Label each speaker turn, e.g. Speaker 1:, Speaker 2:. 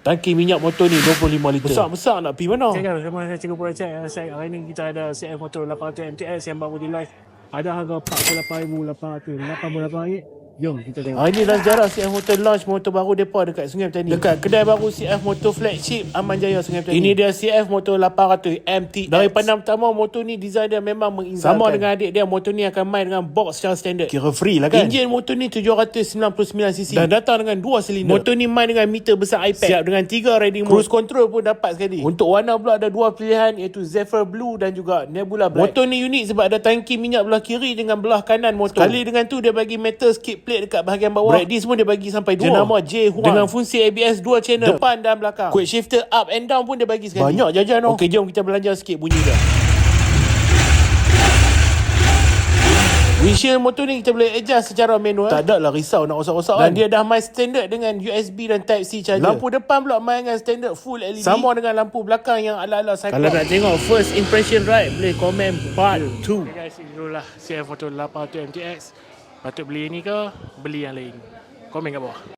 Speaker 1: Tangki minyak motor ni 25 liter. Besar-besar nak pergi mana?
Speaker 2: Saya Cikgu Pura Cek. Hari ni kita ada CF motor 800 MTS yang baru di live. Ada harga 48,800, 88 ringgit. Jom kita tengok.
Speaker 1: Ini dalam sejarah CF Motor launch motor baru depa dekat Sungai Petani. Dekat kedai baru CF Motor flagship Aman Jaya Sungai Petani. Ini dia CF Motor 800 MTX. Dari pandang pertama motor ni design dia memang menginzalkan. Sama dengan adik dia, motor ni akan main dengan box secara standard. Kira free lah kan. Enjin motor ni 799cc dan datang dengan 2 silinder. Motor ni main dengan meter besar iPad. Siap dengan 3 riding mode. Cruise control pun dapat sekali. Untuk warna pula ada 2 pilihan, iaitu Zephyr Blue dan juga Nebula Black. Motor ni unik sebab ada tangki minyak belah kiri dengan belah kanan motor. Sekali dengan tu dia bagi metal skid plate dekat bahagian bawah. Brake disc pun dia bagi sampai 2. Jenama J1 dengan fungsi ABS 2 channel depan dan belakang. Quick shifter up and down pun dia bagi sekali. Banyak jajan tu. Okey, jom kita belajar sikit bunyi dia. Windshield motor ni kita boleh adjust secara manual. Tak ada lah risau nak rosak-rosak kan. Dan dia dah main standard dengan USB dan Type-C charger. Lampu depan pula main dengan standard full LED. Sama dengan lampu belakang yang ala-ala Cyclops. Kalau nak tengok first impression ride, boleh komen part 2.
Speaker 2: Okay guys, itulah CF motor 800 MTX. Patut beli ni ke beli yang lain? Komen kat bawah.